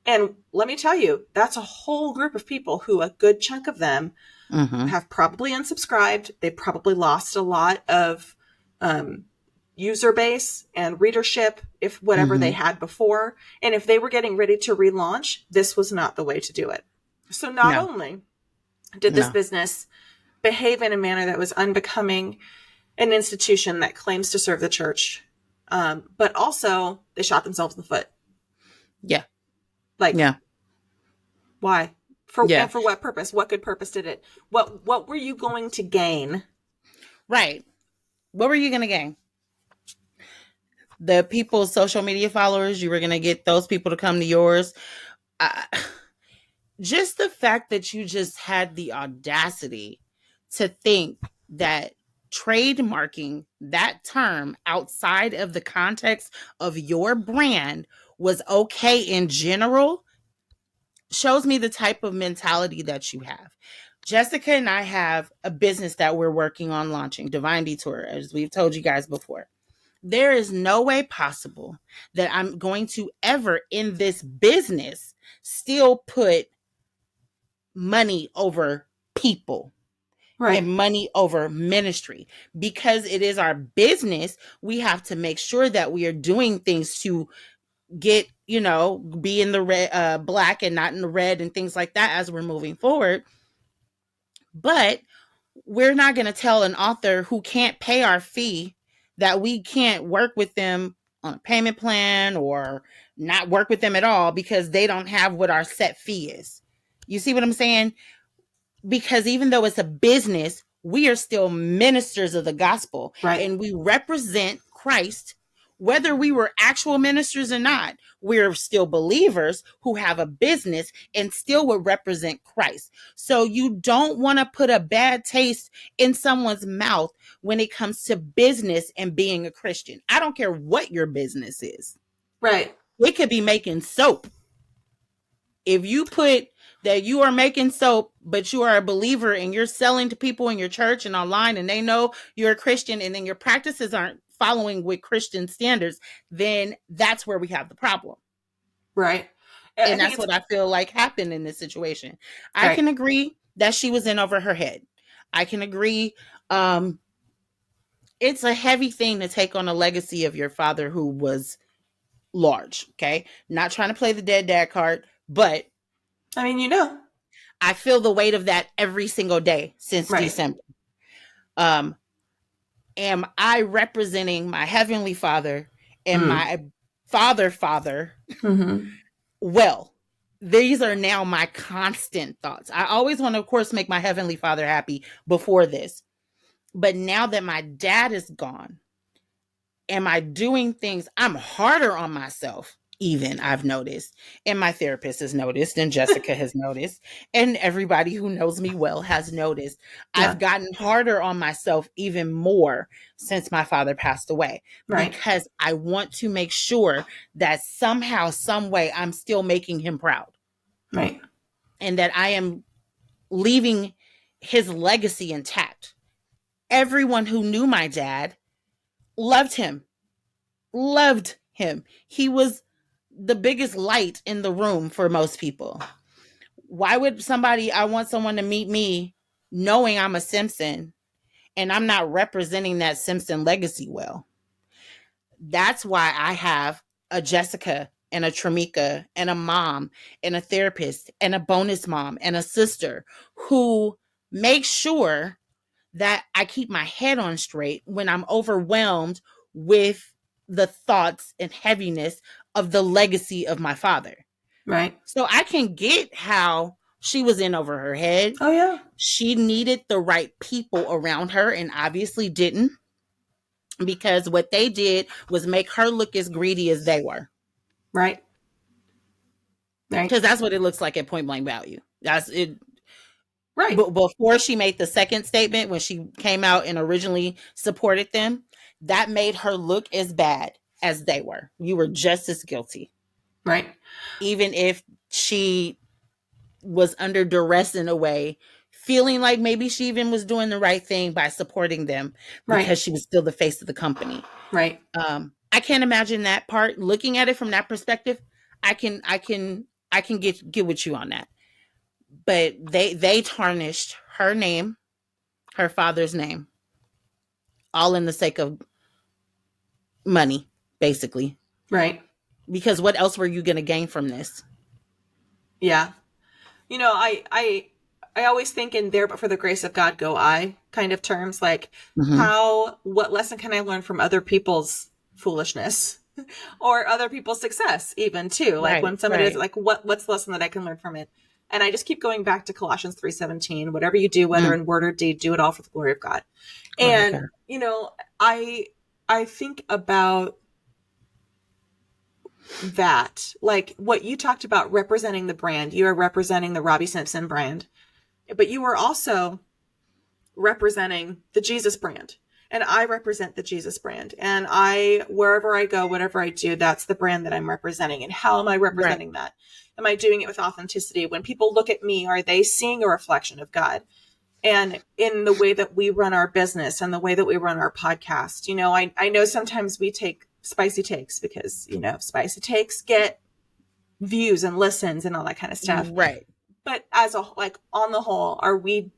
Speaker 2: And let me tell you, that's a whole group of people who a good chunk of them have probably unsubscribed. They probably lost a lot of user base and readership, if whatever they had before. And if they were getting ready to relaunch, this was not the way to do it. So not only did this business behave in a manner that was unbecoming an institution that claims to serve the church, but also they shot themselves in the foot.
Speaker 3: Yeah.
Speaker 2: Why? And for what purpose? What good purpose did it? What were you going to gain?
Speaker 3: Right. What were you going to gain? The people's social media followers, you were going to get those people to come to yours. Just the fact that you just had the audacity to think that trademarking that term outside of the context of your brand was okay in general shows me the type of mentality that you have. Jessica and I have a business that we're working on launching, Divine Detour, as we've told you guys before. There is no way possible that I'm going to ever in this business still put money over people.
Speaker 2: Right.
Speaker 3: and money over ministry. Because it is our business, we have to make sure that we are doing things to get, be in the red, black and not in the red and things like that as we're moving forward. But we're not going to tell an author who can't pay our fee that we can't work with them on a payment plan or not work with them at all because they don't have what our set fee is. You see what I'm saying? Because even though it's a business, we are still ministers of the gospel,
Speaker 2: Right.
Speaker 3: and we represent Christ. Whether we were actual ministers or not, we're still believers who have a business and still would represent Christ. So you don't want to put a bad taste in someone's mouth when it comes to business and being a Christian. I don't care what your business is.
Speaker 2: Right.
Speaker 3: It could be making soap. If you put that you are making soap, but you are a believer and you're selling to people in your church and online and they know you're a Christian and then your practices aren't following with Christian standards, then that's where we have the problem.
Speaker 2: Right.
Speaker 3: And that's what I feel like happened in this situation. I can agree that she was in over her head. I can agree. It's a heavy thing to take on a legacy of your father who was large. Okay. Not trying to play the dead dad card, but
Speaker 2: I mean,
Speaker 3: I feel the weight of that every single day since December. Am I representing my heavenly father and my father?
Speaker 2: Mm-hmm.
Speaker 3: Well, these are now my constant thoughts. I always want to, of course, make my heavenly father happy before this. But now that my dad is gone, am I doing things? I'm harder on myself. Even I've noticed, and my therapist has noticed, and Jessica has noticed, and everybody who knows me well has noticed. Yeah. I've gotten harder on myself even more since my father passed away, because I want to make sure that somehow, some way, I'm still making him proud,
Speaker 2: right,
Speaker 3: and that I am leaving his legacy intact. Everyone who knew my dad loved him. He was the biggest light in the room for most people. Why would I want someone to meet me knowing I'm a Simpson and I'm not representing that Simpson legacy well? That's why I have a Jessica and a Tramika and a mom and a therapist and a bonus mom and a sister who make sure that I keep my head on straight when I'm overwhelmed with the thoughts and heaviness of the legacy of my father.
Speaker 2: Right.
Speaker 3: So I can get how she was in over her head.
Speaker 2: Oh, yeah.
Speaker 3: She needed the right people around her and obviously didn't, because what they did was make her look as greedy as they were.
Speaker 2: Right. Right.
Speaker 3: Because that's what it looks like at point blank value. That's it.
Speaker 2: Right.
Speaker 3: But before she made the second statement, when she came out and originally supported them, that made her look as bad as they were. You were just as guilty.
Speaker 2: Right.
Speaker 3: Even if she was under duress in a way, feeling like maybe she even was doing the right thing by supporting them because she was still the face of the company.
Speaker 2: Right.
Speaker 3: I can't imagine that part. Looking at it from that perspective, I can get with you on that. But they tarnished her name, her father's name, all in the sake of money, basically.
Speaker 2: Right.
Speaker 3: Because what else were you going to gain from this?
Speaker 2: Yeah. I always think in there, but for the grace of God, go I kind of terms, like what lesson can I learn from other people's foolishness or other people's success even too? Like when somebody is like, what's the lesson that I can learn from it? And I just keep going back to Colossians 3:17, whatever you do, whether in word or deed, do it all for the glory of God. And, I think about that, like what you talked about, representing the brand. You are representing the Robbie Simpson brand, but you are also representing the Jesus brand. And I represent the Jesus brand. And wherever I go, whatever I do, that's the brand that I'm representing. And how am I representing that? Am I doing it with authenticity? When people look at me, are they seeing a reflection of God? And in the way that we run our business and the way that we run our podcast, I know sometimes we take spicy takes because, spicy takes get views and listens and all that kind of stuff.
Speaker 3: Right.
Speaker 2: But on the whole, are we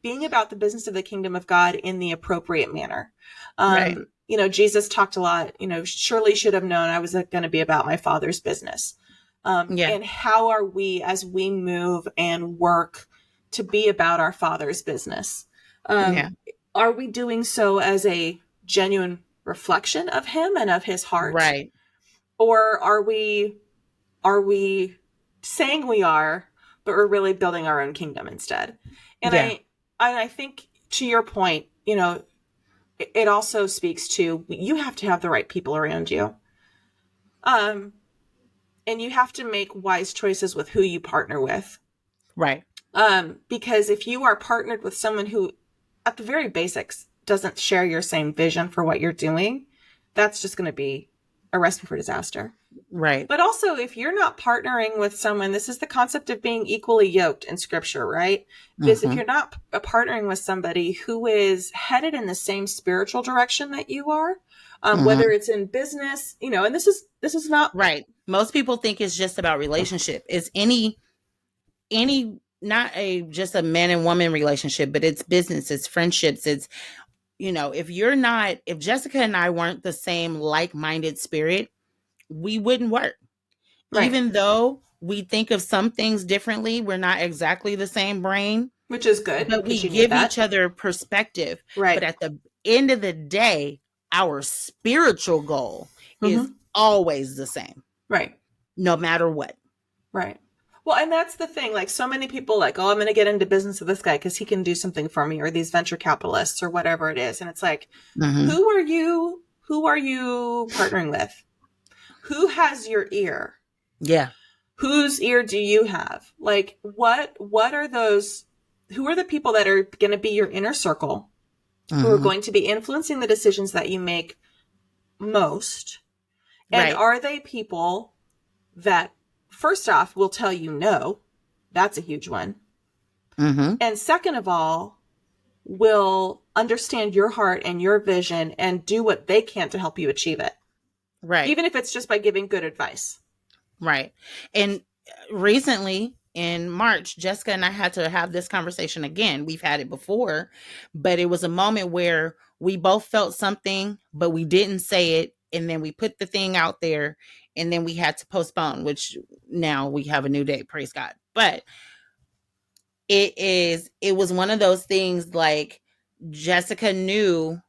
Speaker 2: being about the business of the kingdom of God in the appropriate manner.
Speaker 3: Right.
Speaker 2: You know, Jesus talked a lot, you know, surely should have known I was going to be about my Father's business. And how are we, as we move and work to be about our Father's business? Are we doing so as a genuine reflection of him and of his heart?
Speaker 3: Right.
Speaker 2: Or are we saying we are, but we're really building our own kingdom instead? And I think, to your point, you know, it also speaks to, you have to have the right people around you. And you have to make wise choices with who you partner with.
Speaker 3: Right.
Speaker 2: Because if you are partnered with someone who, at the very basics, doesn't share your same vision for what you're doing, that's just going to be a recipe for disaster.
Speaker 3: Right.
Speaker 2: But also, if you're not partnering with someone, this is the concept of being equally yoked in scripture, right? Because if you're not partnering with somebody who is headed in the same spiritual direction that you are, whether it's in business, you know, and this is not
Speaker 3: right. Most people think it's just about relationship. It's any not just a man and woman relationship, but it's business, it's friendships, it's, you know, if Jessica and I weren't the same like-minded spirit, we wouldn't work. Right. Even though we think of some things differently, we're not exactly the same brain,
Speaker 2: which is good,
Speaker 3: but we give each other perspective. Right. But at the end of the day, our spiritual goal is always the same.
Speaker 2: Right.
Speaker 3: No matter what.
Speaker 2: Right. Well, and that's the thing. Like, so many people like, oh, I'm going to get into business with this guy because he can do something for me, or these venture capitalists or whatever it is. And it's like, who are you partnering with? Who has your ear?
Speaker 3: Yeah.
Speaker 2: Whose ear do you have? Like, what are those, who are the people that are going to be your inner circle, who are going to be influencing the decisions that you make most? And are they people that, first off, will tell you no? That's a huge one. And second of all, will understand your heart and your vision and do what they can to help you achieve it.
Speaker 3: Right.
Speaker 2: Even if it's just by giving good advice.
Speaker 3: Right. And recently in March, Jessica and I had to have this conversation again. We've had it before, but it was a moment where we both felt something, but we didn't say it. And then we put the thing out there, and then we had to postpone, which now we have a new date, praise God. But it was one of those things, like, Jessica knew,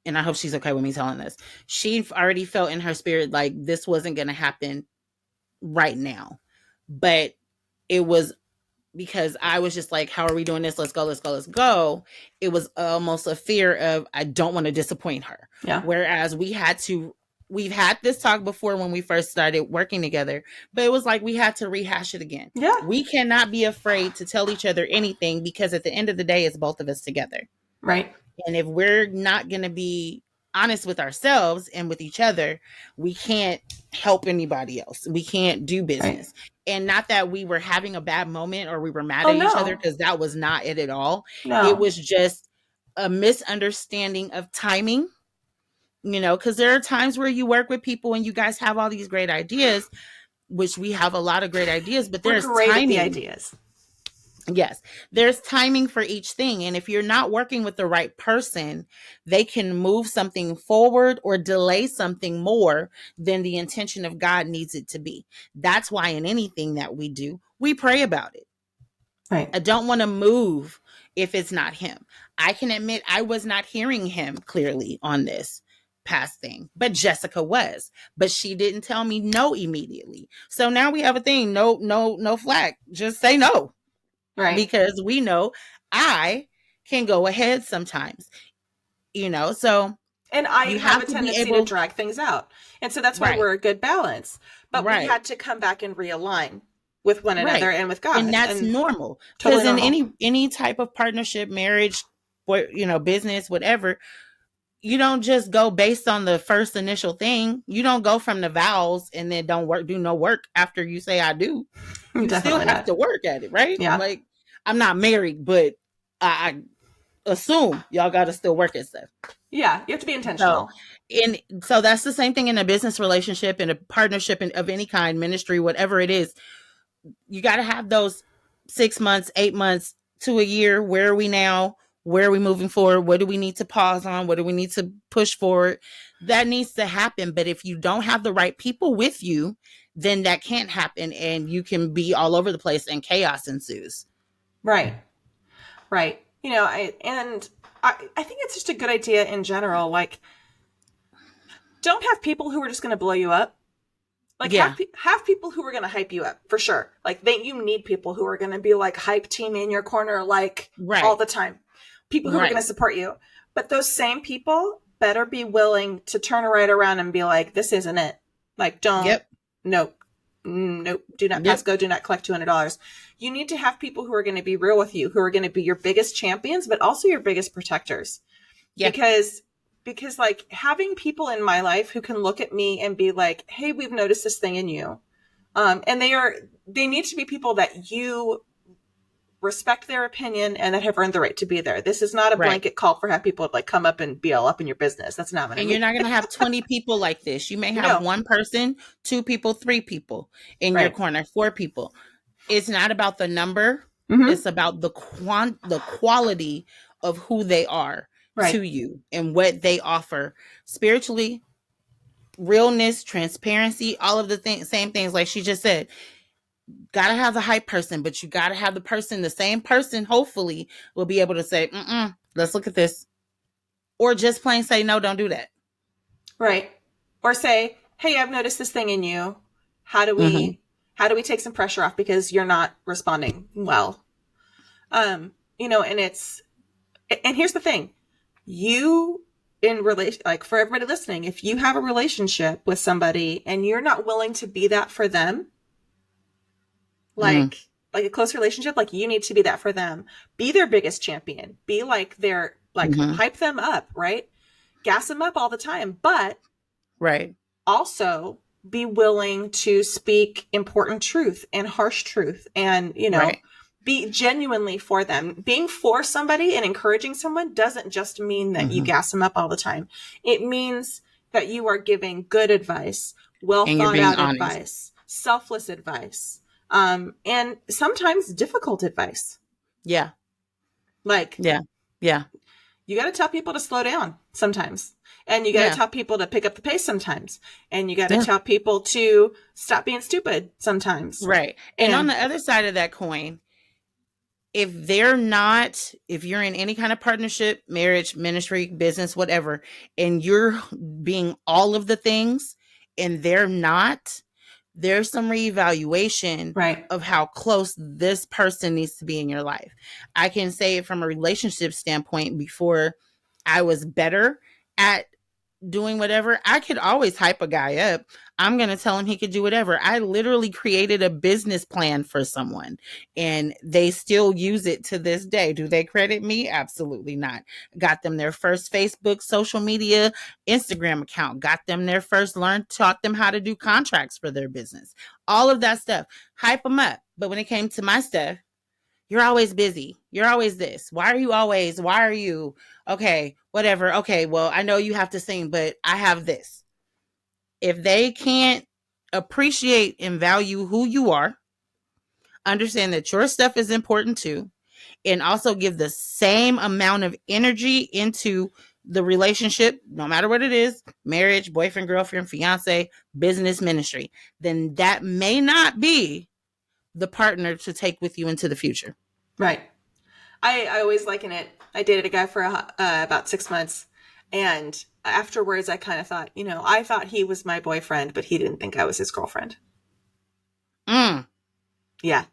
Speaker 3: and I hope she's okay with me telling this, she already felt in her spirit like this wasn't going to happen right now. But it was because I was just like, how are we doing this? Let's go. It was almost a fear of, I don't want to disappoint her.
Speaker 2: Yeah.
Speaker 3: Whereas we've had this talk before when we first started working together, but it was like we had to rehash it again.
Speaker 2: Yeah.
Speaker 3: We cannot be afraid to tell each other anything, because at the end of the day, it's both of us together.
Speaker 2: Right.
Speaker 3: And if we're not going to be honest with ourselves and with each other, we can't help anybody else. We can't do business. Right. And not that we were having a bad moment or we were mad at each other, because that was not it at all. No. It was just a misunderstanding of timing, you know, because there are times where you work with people and you guys have all these great ideas, which we have a lot of great ideas, but there's timing.
Speaker 2: Ideas.
Speaker 3: Yes, there's timing for each thing. And if you're not working with the right person, they can move something forward or delay something more than the intention of God needs it to be. That's why in anything that we do, we pray about it.
Speaker 2: Right.
Speaker 3: I don't want to move if it's not him. I can admit I was not hearing him clearly on this past thing, but Jessica was, but she didn't tell me no immediately. So now we have a thing. No flack. Just say no.
Speaker 2: Right.
Speaker 3: Because we know I can go ahead sometimes, you know, so.
Speaker 2: And I have a tendency to drag things out. And so that's why we're a good balance. But we had to come back and realign with one another and with God.
Speaker 3: And that's normal. Because in any type of partnership, marriage, you know, business, whatever, you don't just go based on the first initial thing. You don't go from the vows and then do no work after you say I do. You still have to work at it, right?
Speaker 2: Yeah.
Speaker 3: Like, I'm not married, but I assume y'all got to still work at stuff.
Speaker 2: Yeah, you have to be intentional.
Speaker 3: So that's the same thing in a business relationship, in a partnership of any kind, ministry, whatever it is. You got to have those 6 months, 8 months to a year. Where are we now? Where are we moving forward? What do we need to pause on? What do we need to push forward? That needs to happen. But if you don't have the right people with you, then that can't happen. And you can be all over the place and chaos ensues.
Speaker 2: Right. Right. I think it's just a good idea in general. Like, don't have people who are just going to blow you up. Like, have people who are going to hype you up, for sure. Like, you need people who are going to be like hype team in your corner, like all the time. People who are going to support you. But those same people better be willing to turn right around and be like, this isn't it. Like, don't, nope, do not pass go, do not collect $200. You need to have people who are going to be real with you, who are going to be your biggest champions, but also your biggest protectors. Yeah. Because like, having people in my life who can look at me and be like, hey, we've noticed this thing in you. And they need to be people that you respect their opinion and that have earned the right to be there. This is not a blanket call for have people like come up and be all up in your business. That's not what I mean.
Speaker 3: And you're not going to have 20 people like this. You may have one person, 2 people, 3 people in your corner, 4 people. It's not about the number. Mm-hmm. It's about the quality of who they are to you and what they offer spiritually, realness, transparency, all of the same things like she just said. Gotta have the hype person, but you gotta have the same person, hopefully, will be able to say, let's look at this. Or just plain say, no, don't do that. Right.
Speaker 2: Or say, hey, I've noticed this thing in you. How do we take some pressure off because you're not responding well? And here's the thing. Like for everybody listening, if you have a relationship with somebody and you're not willing to be that for them, like a close relationship, like you need to be that for them. Be their biggest champion. Be like their, hype them up, right? Gas them up all the time, but also be willing to speak important truth and harsh truth and, be genuinely for them. Being for somebody and encouraging someone doesn't just mean that you gas them up all the time. It means that you are giving good advice, well thought out advice, selfless advice. And sometimes difficult advice. Yeah. You got to tell people to slow down sometimes. And you got to tell people to pick up the pace sometimes. And you got to tell people to stop being stupid sometimes.
Speaker 3: Right. And on the other side of that coin, if you're in any kind of partnership, marriage, ministry, business, whatever, and you're being all of the things and they're not, there's some reevaluation of how close this person needs to be in your life. I can say it from a relationship standpoint. Before I was better at doing whatever, I could always hype a guy up. I'm going to tell him he could do whatever. I literally created a business plan for someone and they still use it to this day. Do they credit me? Absolutely not. Got them their first Facebook, social media, Instagram account, got them their first taught them how to do contracts for their business. All of that stuff, hype them up. But when it came to my stuff, you're always busy. You're always this. Why are you? Okay, whatever. Okay, well, I know you have to sing, but I have this. If they can't appreciate and value who you are, understand that your stuff is important too, and also give the same amount of energy into the relationship, no matter what it is, marriage, boyfriend, girlfriend, fiance, business, ministry, then that may not be the partner to take with you into the future.
Speaker 2: Right. I always liken it. I dated a guy for about 6 months. And afterwards, I kind of thought, I thought he was my boyfriend, but he didn't think I was his girlfriend. Yeah.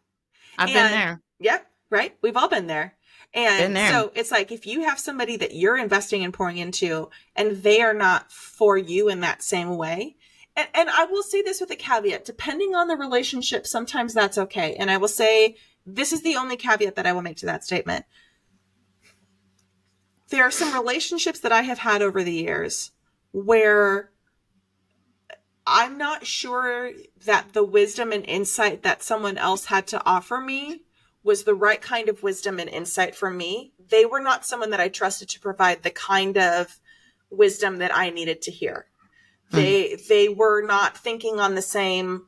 Speaker 3: I've been there.
Speaker 2: Yep. Right. We've all been there. And so it's like, if you have somebody that you're investing and pouring into and they are not for you in that same way. And I will say this with a caveat, depending on the relationship, sometimes that's okay. And I will say, this is the only caveat that I will make to that statement. There are some relationships that I have had over the years where I'm not sure that the wisdom and insight that someone else had to offer me was the right kind of wisdom and insight for me. They were not someone that I trusted to provide the kind of wisdom that I needed to hear. They were not thinking on the same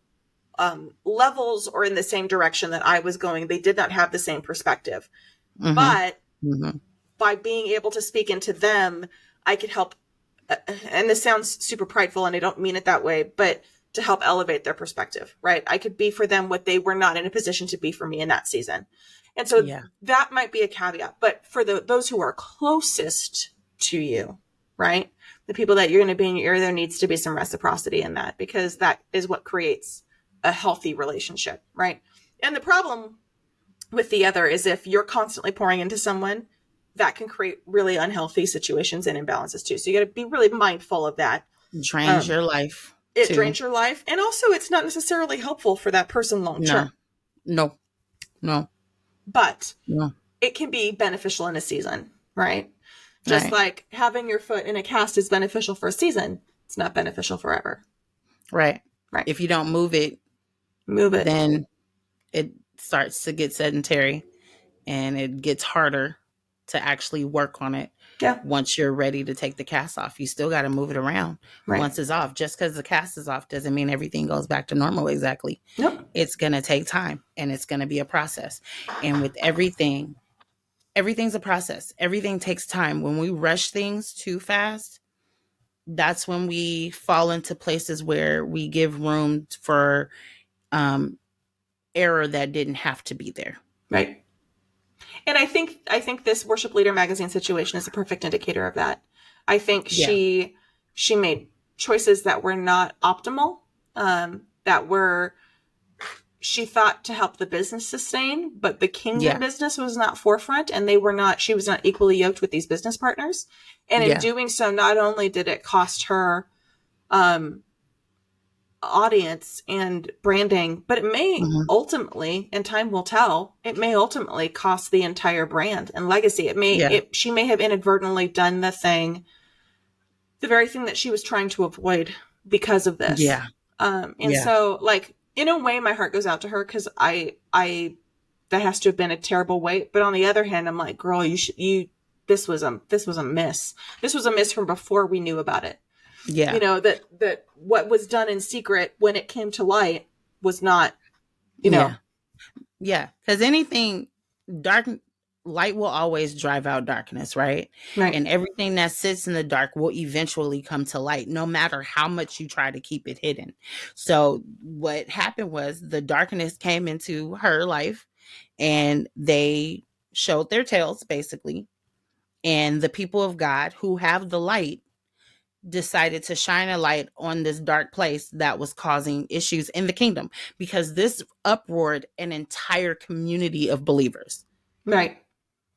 Speaker 2: levels or in the same direction that I was going. They did not have the same perspective. But by being able to speak into them, I could help. And this sounds super prideful, and I don't mean it that way, but to help elevate their perspective, right? I could be for them what they were not in a position to be for me in that season. And so that might be a caveat. But for those who are closest to you, right? The people that you're going to be in your ear, there needs to be some reciprocity in that, because that is what creates a healthy relationship, right? And the problem with the other is if you're constantly pouring into someone, that can create really unhealthy situations and imbalances too. So you got to be really mindful of that.
Speaker 3: Drains your life.
Speaker 2: It drains your life. And also it's not necessarily helpful for that person long term.
Speaker 3: No.
Speaker 2: But it can be beneficial in a season, right? Just like having your foot in a cast is beneficial for a season, it's not beneficial forever.
Speaker 3: Right. If you don't move it, then it starts to get sedentary and it gets harder to actually work on it.
Speaker 2: Yeah.
Speaker 3: Once you're ready to take the cast off, you still got to move it around. Once it's off. Just because the cast is off doesn't mean everything goes back to normal exactly.
Speaker 2: Nope.
Speaker 3: It's going to take time, and it's going to be a process. And with everything's a process. Everything takes time. When we rush things too fast, that's when we fall into places where we give room for error that didn't have to be there.
Speaker 2: Right. And I think this Worship Leader magazine situation is a perfect indicator of that. I think she made choices that were not optimal, she thought to help the business sustain, but the kingdom business was not forefront, and she was not equally yoked with these business partners. And in doing so, not only did it cost her audience and branding, but it may ultimately, and time will tell, it may ultimately cost the entire brand and legacy. She may have inadvertently done the very thing that she was trying to avoid because of this. So like, in a way, my heart goes out to her, because I that has to have been a terrible weight. But on the other hand, I'm like, girl, this was a miss. This was a miss from before we knew about it.
Speaker 3: Yeah.
Speaker 2: You know, that what was done in secret when it came to light was not, you know.
Speaker 3: Yeah. Because anything light will always drive out darkness, right? And everything that sits in the dark will eventually come to light, no matter how much you try to keep it hidden. So what happened was the darkness came into her life, and they showed their tails, basically. And the people of God who have the light decided to shine a light on this dark place that was causing issues in the kingdom, because this uproared an entire community of believers.
Speaker 2: Right.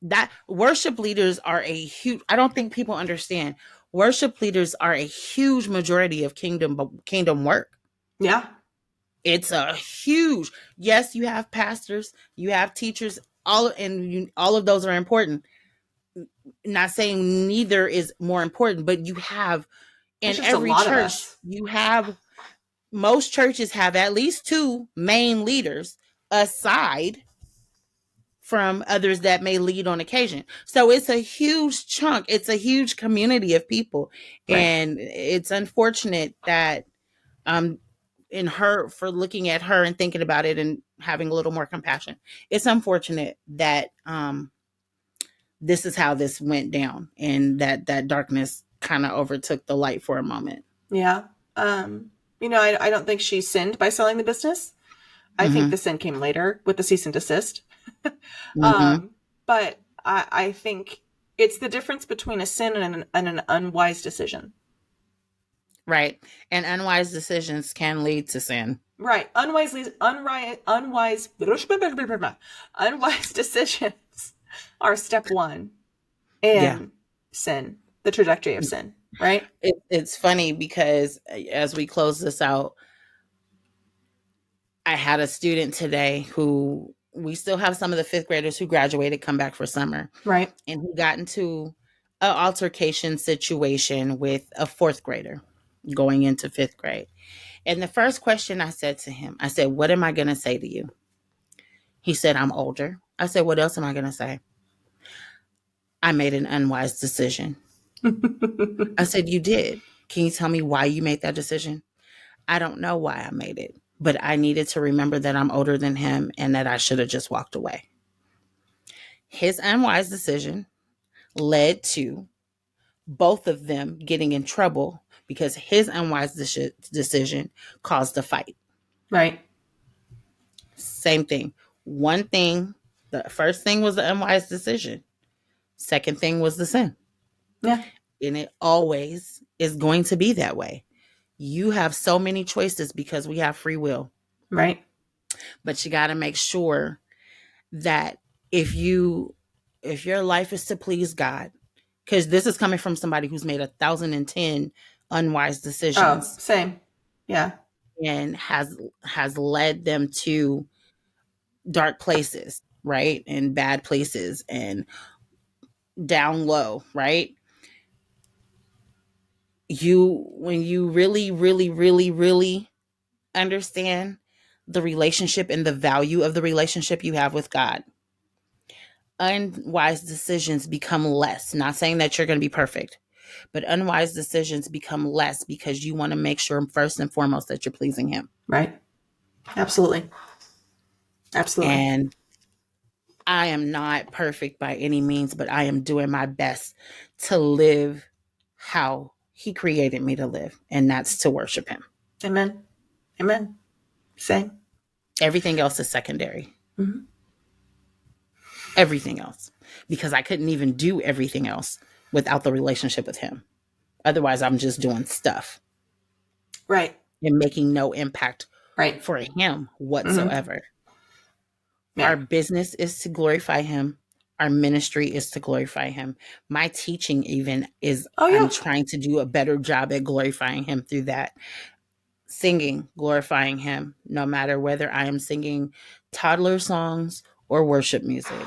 Speaker 3: That worship leaders are I don't think people understand. Worship leaders are a huge majority of kingdom work.
Speaker 2: Yeah.
Speaker 3: It's a huge, yes, you have pastors, you have teachers, all of those are important. Not saying neither is more important, but you have in every church, most churches have at least two main leaders aside from others that may lead on occasion. So it's a huge chunk. It's a huge community of people. And it's unfortunate that for looking at her and thinking about it and having a little more compassion, it's unfortunate that this is how this went down, and that darkness kind of overtook the light for a moment.
Speaker 2: Yeah. You know, I don't think she sinned by selling the business. I think the sin came later with the cease and desist. But I think it's the difference between a sin and an unwise decision.
Speaker 3: Right. And unwise decisions can lead to sin.
Speaker 2: Right. Unwise decisions are step one in sin, the trajectory of sin. Right.
Speaker 3: It's funny because as we close this out, I had a student today who we still have some of the fifth graders who graduated come back for summer.
Speaker 2: Right.
Speaker 3: And he got into an altercation situation with a fourth grader going into fifth grade. And the first question I said to him, I said, "What am I going to say to you?" He said, "I'm older." I said, "What else am I going to say?" "I made an unwise decision." I said, "You did. Can you tell me why you made that decision?" "I don't know why I made it, but I needed to remember that I'm older than him and that I should have just walked away." His unwise decision led to both of them getting in trouble because his unwise decision caused a fight.
Speaker 2: Right.
Speaker 3: Same thing. One thing, the first thing was the unwise decision. Second thing was the sin.
Speaker 2: Yeah.
Speaker 3: And it always is going to be that way. You have so many choices because we have free will.
Speaker 2: Right.
Speaker 3: But you got to make sure that if your life is to please God, because this is coming from somebody who's made 1,010 unwise decisions.
Speaker 2: Oh, same. Yeah.
Speaker 3: And has led them to dark places, right? And bad places and down low, right? When you really, really, really, really understand the relationship and the value of the relationship you have with God, unwise decisions become less. Not saying that you're going to be perfect, but unwise decisions become less because you want to make sure first and foremost that you're pleasing him.
Speaker 2: Right. Absolutely. Absolutely.
Speaker 3: And I am not perfect by any means, but I am doing my best to live how he created me to live. And that's to worship him.
Speaker 2: Amen. Amen. Same.
Speaker 3: Everything else is secondary.
Speaker 2: Mm-hmm.
Speaker 3: Everything else. Because I couldn't even do everything else without the relationship with him. Otherwise, I'm just doing stuff.
Speaker 2: Right.
Speaker 3: And making no impact
Speaker 2: right.
Speaker 3: for him whatsoever. Mm-hmm.
Speaker 2: Yeah.
Speaker 3: Our business is to glorify him. Our ministry is to glorify him. My teaching even is, I'm trying to do a better job at glorifying him through that. Singing, glorifying him, no matter whether I am singing toddler songs or worship music.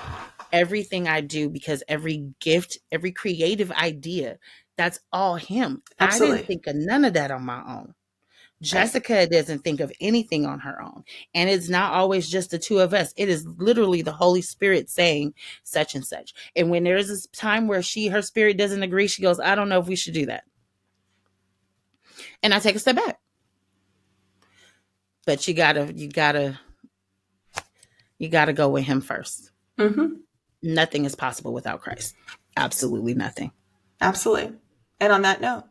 Speaker 3: Everything I do, because every gift, every creative idea, that's all him.
Speaker 2: Absolutely.
Speaker 3: I didn't think of none of that on my own. Jessica doesn't think of anything on her own. And it's not always just the two of us. It is literally the Holy Spirit saying such and such. And when there is this time where her spirit doesn't agree, she goes, I don't know if we should do that. And I take a step back. But you gotta go with him first.
Speaker 2: Mm-hmm.
Speaker 3: Nothing is possible without Christ. Absolutely nothing.
Speaker 2: Absolutely. And on that note,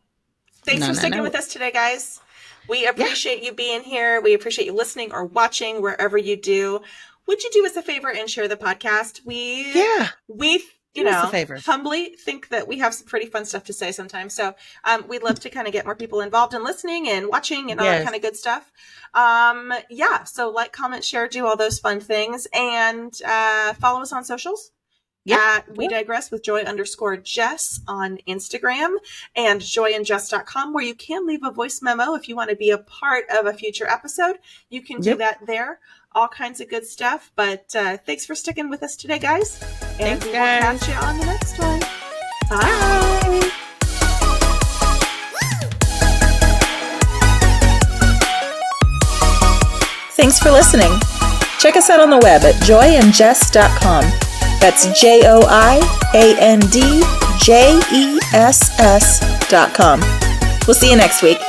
Speaker 2: thanks for sticking with us today, guys. We appreciate you being here. We appreciate you listening or watching wherever you do. Would you do us a favor and share the podcast? We humbly think that we have some pretty fun stuff to say sometimes. So we'd love to kind of get more people involved in listening and watching and all that kind of good stuff. So like, comment, share, do all those fun things, and follow us on socials. We Digress with Joy_Jess on Instagram, and joyandjess.com, where you can leave a voice memo if you want to be a part of a future episode. You can do that there. All kinds of good stuff. But thanks for sticking with us today, guys. And we'll catch you on the next one. Bye.
Speaker 1: Thanks for listening. Check us out on the web at joyandjess.com. That's JOIANDJESS.com. We'll see you next week.